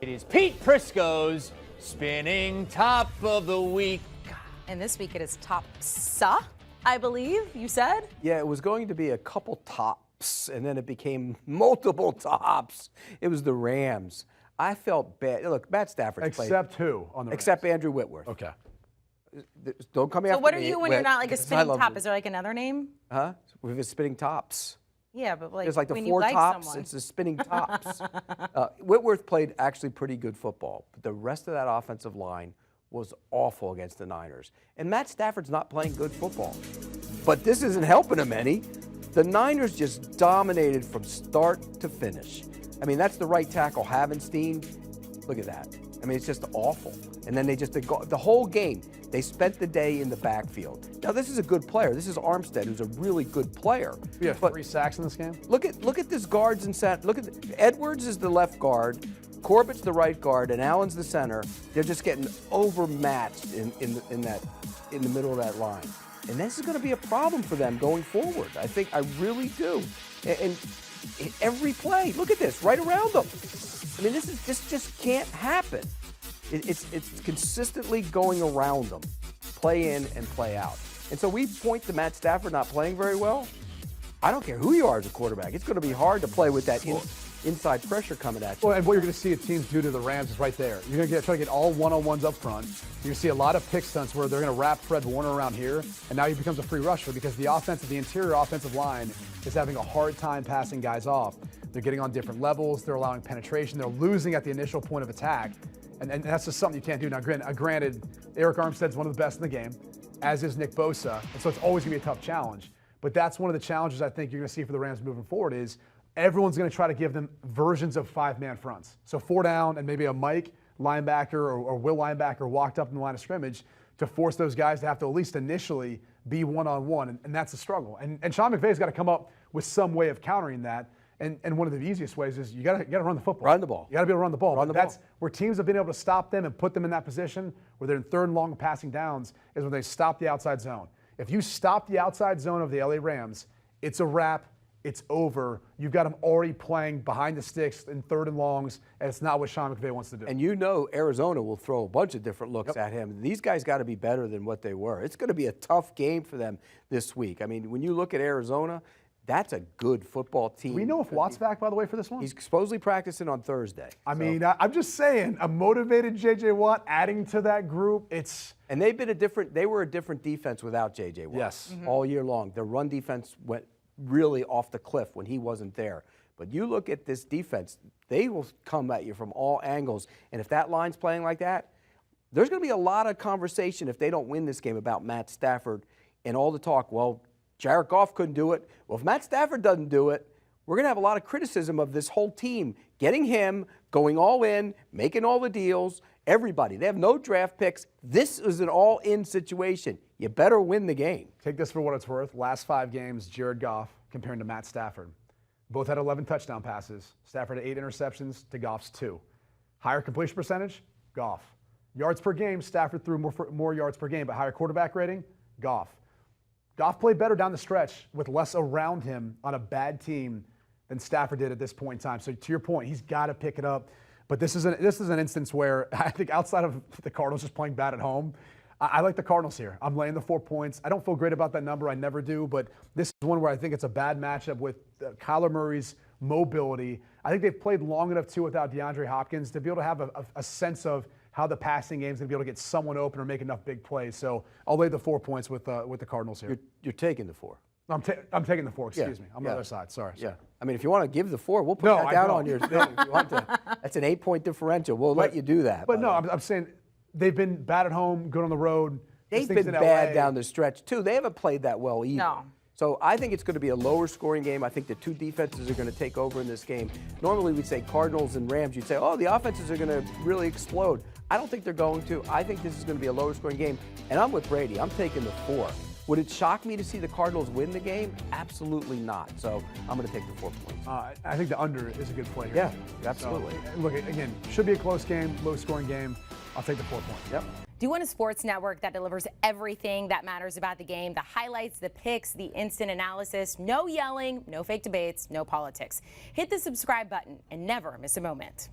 It is Pete Prisco's spinning top of the week. And this week it is topsa, I believe you said? Yeah, it was going to be a couple tops, and then it became multiple tops. It was the Rams. I felt bad. Look, Matt Stafford's played. Except who on the Rams? Except Andrew Whitworth. Okay. Don't come after me. So what are you when you're not like a spinning top? Him. Is there like another name? Huh? We have spinning tops. Yeah, but like There's like the when four you like tops. someone. It's the spinning tops. Whitworth played actually pretty good football, but the rest of that offensive line was awful against the Niners. And Matt Stafford's not playing good football. But this isn't helping him any. The Niners just dominated from start to finish. I mean, that's the right tackle, Havenstein. Look at that. I mean, it's just awful. And then the whole game, they spent the day in the backfield. Now, this is a good player. This is Armstead, who's a really good player. We have 3 sacks in this game. Look at this guards and center. Look at Edwards is the left guard, Corbett's the right guard, and Allen's the center. They're just getting overmatched in the middle of that line. And this is going to be a problem for them going forward. I really do. And every play, look at this, right around them. I mean, this just can't happen. It's consistently going around them, play in and play out. And so we point to Matt Stafford not playing very well. I don't care who you are as a quarterback. It's going to be hard to play with that inside pressure coming at you. Well, and what you're going to see teams do to the Rams is right there. You're going to try to get all one-on-ones up front. You're going to see a lot of pick stunts where they're going to wrap Fred Warner around here, and now he becomes a free rusher because the interior offensive line is having a hard time passing guys off. They're getting on different levels. They're allowing penetration. They're losing at the initial point of attack, and that's just something you can't do. Now, granted, Eric Armstead's one of the best in the game, as is Nick Bosa, and so it's always going to be a tough challenge. But that's one of the challenges I think you're going to see for the Rams moving forward is everyone's going to try to give them versions of 5-man fronts. So 4 down and maybe a Mike linebacker or Will linebacker walked up in the line of scrimmage to force those guys to have to at least initially be one-on-one, and that's a struggle. And Sean McVay's got to come up with some way of countering that. And one of the easiest ways is you got to run the football. Run the ball. You got to be able to run the ball. That's where teams have been able to stop them and put them in that position where they're in 3rd and long passing downs is when they stop the outside zone. If you stop the outside zone of the LA Rams, it's a wrap. It's over. You've got them already playing behind the sticks in 3rd and longs, and it's not what Sean McVay wants to do. And you know Arizona will throw a bunch of different looks at him. These guys got to be better than what they were. It's going to be a tough game for them this week. I mean, when you look at Arizona, that's a good football team. Do we know if Watt's back, by the way, for this one? He's supposedly practicing on Thursday. I mean, I'm just saying, a motivated J.J. Watt adding to that group, And they were a different defense without J.J. Watt. Yes. All year long. Their run defense went really off the cliff when he wasn't there. But you look at this defense, they will come at you from all angles. And if that line's playing like that, there's going to be a lot of conversation if they don't win this game about Matt Stafford and all the talk, well, Jared Goff couldn't do it. Well, if Matt Stafford doesn't do it, we're going to have a lot of criticism of this whole team. Getting him, going all in, making all the deals, everybody. They have no draft picks. This is an all-in situation. You better win the game. Take this for what it's worth. Last 5 games, Jared Goff compared to Matt Stafford. Both had 11 touchdown passes. Stafford had 8 interceptions to Goff's 2. Higher completion percentage, Goff. Yards per game, Stafford threw more yards per game, but higher quarterback rating, Goff. Goff played better down the stretch with less around him on a bad team than Stafford did at this point in time. So to your point, he's got to pick it up. But this is an instance where I think outside of the Cardinals just playing bad at home, I like the Cardinals here. I'm laying the 4 points. I don't feel great about that number. I never do. But this is one where I think it's a bad matchup with Kyler Murray's mobility. I think they've played long enough, too, without DeAndre Hopkins to be able to have a sense of how the passing game is going to be able to get someone open or make enough big plays. So I'll lay the 4 points with the Cardinals here. You're taking the 4. I'm taking the 4, excuse me. I'm on the other side, sorry. Yeah. I mean, if you want to give the 4, we'll put that down on your thing if you want to. That's an 8-point differential. We'll let you do that. But no, I'm saying they've been bad at home, good on the road. They've been bad down the stretch, too. They haven't played that well either. No. So I think it's going to be a lower scoring game. I think the 2 defenses are going to take over in this game. Normally we'd say Cardinals and Rams. You'd say, oh, the offenses are going to really explode. I don't think they're going to. I think this is going to be a lower scoring game. And I'm with Brady. I'm taking the 4. Would it shock me to see the Cardinals win the game? Absolutely not. So I'm going to take the 4 points. I think the under is a good play here. Yeah, absolutely. So, look, again, should be a close game, low scoring game. I'll take the 4 points. Yep. Do you want a sports network that delivers everything that matters about the game? The highlights, the picks, the instant analysis, no yelling, no fake debates, no politics. Hit the subscribe button and never miss a moment.